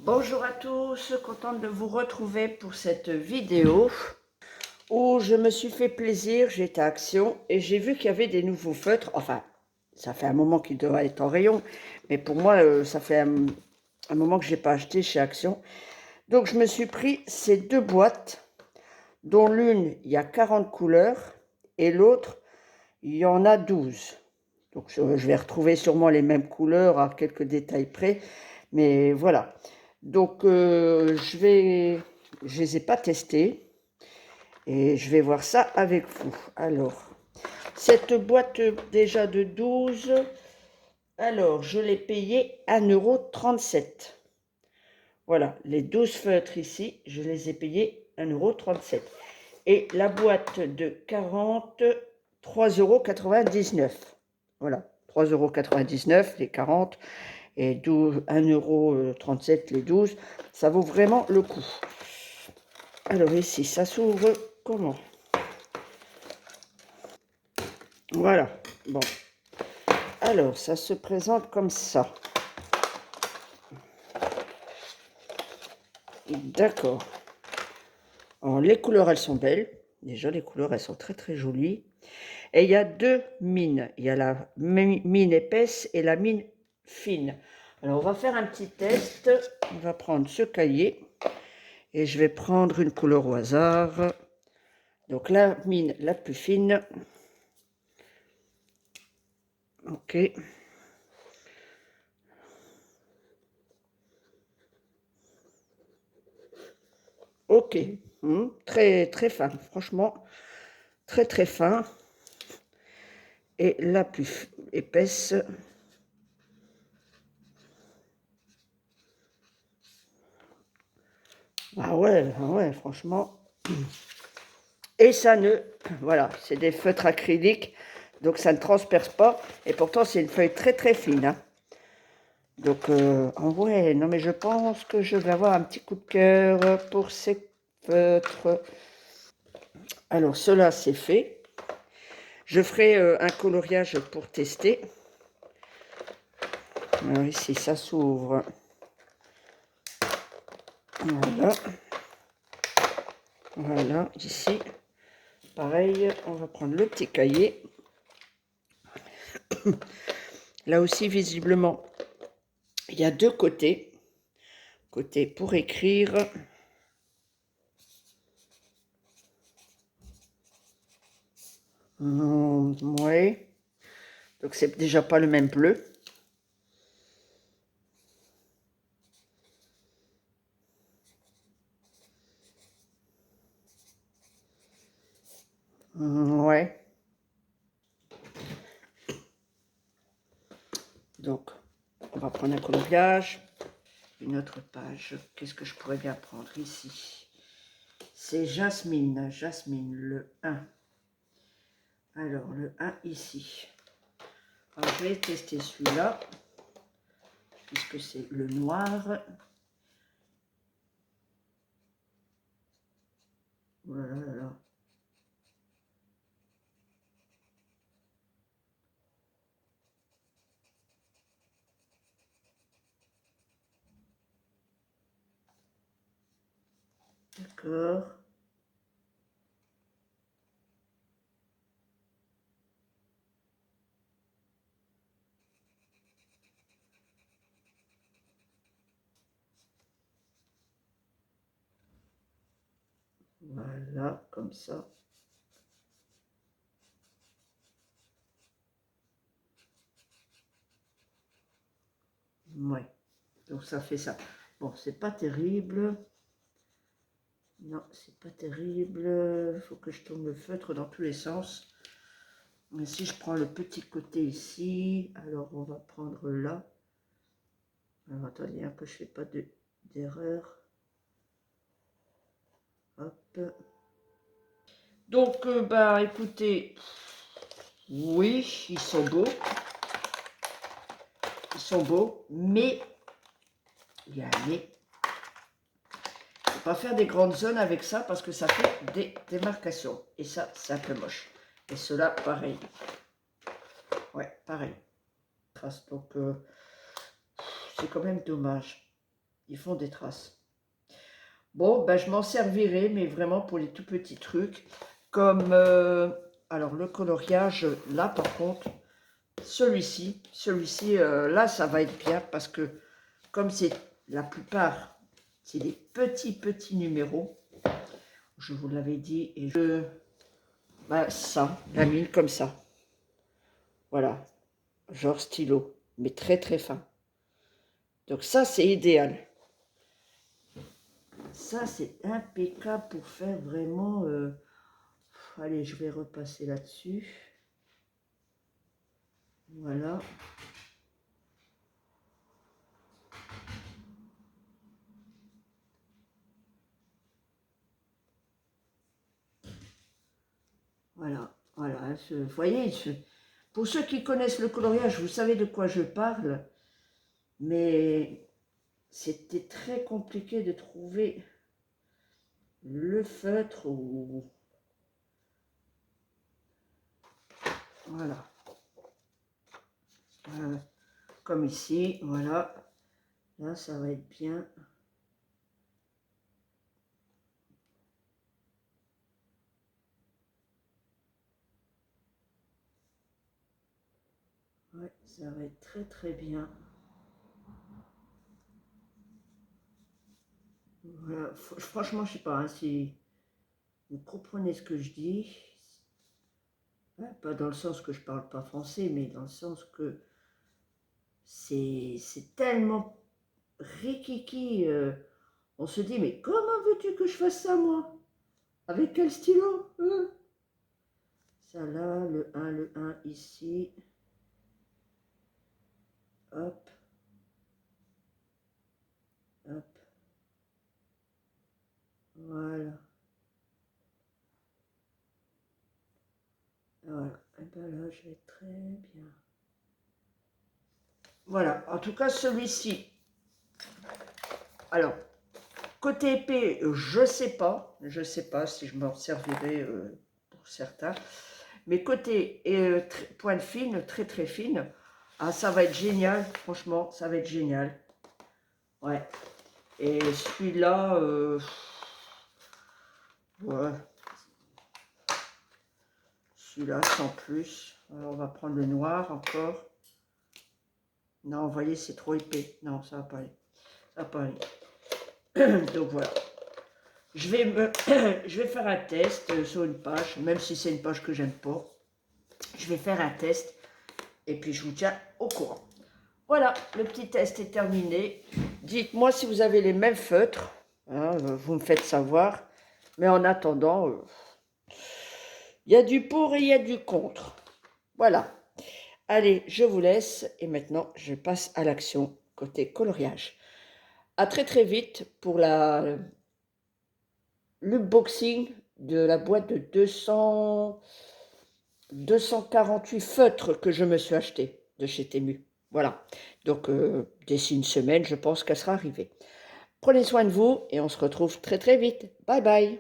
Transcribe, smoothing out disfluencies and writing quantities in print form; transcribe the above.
Bonjour à tous, contente de vous retrouver pour cette vidéo où je me suis fait plaisir, j'étais à Action et j'ai vu qu'il y avait des nouveaux feutres. Enfin, ça fait un moment qu'il doit être en rayon, mais pour moi, ça fait un moment que je n'ai pas acheté chez Action. Donc je me suis pris ces deux boîtes, dont l'une, il y a 40 couleurs et l'autre, il y en a 12. Donc je vais retrouver sûrement les mêmes couleurs à quelques détails près, mais voilà. Donc je les ai pas testés et je vais voir ça avec vous. Alors, cette boîte déjà de 12, alors je l'ai payée 1,37 €. Voilà, les 12 feutres ici, je les ai payés 1,37 €. Et la boîte de 40, 3,99 €. Voilà, 3,99 € les 40 et 1,37 € les 12. Ça vaut vraiment le coup. Alors ici, ça s'ouvre comment? Voilà, bon. Alors, ça se présente comme ça. D'accord. Alors, les couleurs, elles sont belles. Déjà, les couleurs, elles sont très, très jolies. Et il y a deux mines. Il y a la mine épaisse et la mine fine. Alors, on va faire un petit test. On va prendre ce cahier et je vais prendre une couleur au hasard. Donc, la mine la plus fine. Ok. Ok. Très, très fin. Franchement, très, très fin. Et la plus épaisse. Ah ouais, franchement. Et ça ne... Voilà, c'est des feutres acryliques, donc ça ne transperce pas. Et pourtant, c'est une feuille très très fine. Hein. Donc, ouais, non mais je pense que je vais avoir un petit coup de cœur pour ces feutres. Alors, cela, c'est fait. Je ferai un coloriage pour tester. Alors ici, ça s'ouvre. Voilà. Voilà, ici. Pareil, on va prendre le petit cahier. Là aussi, visiblement, il y a deux côtés. Côté pour écrire. Ouais. Donc, c'est déjà pas le même bleu. Ouais. Donc, on va prendre un coloriage. Une autre page. Qu'est-ce que je pourrais bien prendre ici? C'est Jasmine. Jasmine, le 1. Alors, le 1 ici. Alors, je vais tester celui-là. Puisque c'est le noir. Voilà. D'accord. Voilà, comme ça. Ouais. Donc, ça fait ça. Bon, c'est pas terrible. Non, c'est pas terrible. Il faut que je tourne le feutre dans tous les sens. Mais si je prends le petit côté ici, alors on va prendre là. Alors attendez, hein, que je ne fais pas d'erreur. Hop. Donc, bah écoutez, oui, ils sont beaux. Ils sont beaux, mais il y a un mais. Il ne faut pas faire des grandes zones avec ça parce que ça fait des démarcations. Et ça, c'est un peu moche. Et cela, pareil. Ouais, pareil. Donc, c'est quand même dommage. Ils font des traces. Bon, ben, je m'en servirai, mais vraiment pour les tout petits trucs. Comme, alors le coloriage, là par contre, celui-ci, là ça va être bien parce que comme c'est la plupart, c'est des petits numéros, je vous l'avais dit, et ben, ça, la mine comme ça, voilà, genre stylo, mais très fin. Donc ça c'est idéal. Ça c'est impeccable pour faire vraiment... allez, je vais repasser là-dessus. Voilà. Voilà. Vous voyez, pour ceux qui connaissent le coloriage, vous savez de quoi je parle, mais c'était très compliqué de trouver le feutre ou... Voilà. Comme ici, voilà. Là, ça va être bien. Ouais, ça va être très bien. Voilà. Franchement, je sais pas hein, si vous comprenez ce que je dis. Pas dans le sens que je parle pas français, mais dans le sens que c'est tellement rikiki. On se dit, mais comment veux-tu que je fasse ça, moi? Avec quel stylo hein? Ça là, le 1 ici. Hop. Hop. Voilà. Voilà. Et bien là, je vais très bien. Voilà. En tout cas, celui-ci. Alors, côté épée, je sais pas. Je sais pas si je m'en servirai pour certains. Mais côté pointe fine, très fine. Ah, ça va être génial. Franchement, ça va être génial. Ouais. Et celui-là, ouais. Celui-là, sans plus. Alors, on va prendre le noir encore. Non, vous voyez, c'est trop épais. Non, ça va pas aller. Ça va pas aller. Donc, voilà. Je vais faire un test sur une page, même si c'est une page que j'aime pas. Je vais faire un test et puis je vous tiens au courant. Voilà, le petit test est terminé. Dites-moi si vous avez les mêmes feutres. Hein, vous me faites savoir. Mais en attendant, il y a du pour et il y a du contre. Voilà. Allez, je vous laisse et maintenant je passe à l'action côté coloriage. À très vite pour l'unboxing de la boîte de 248 feutres que je me suis acheté de chez Temu. Voilà. Donc d'ici une semaine, je pense qu'elle sera arrivée. Prenez soin de vous et on se retrouve très vite. Bye bye.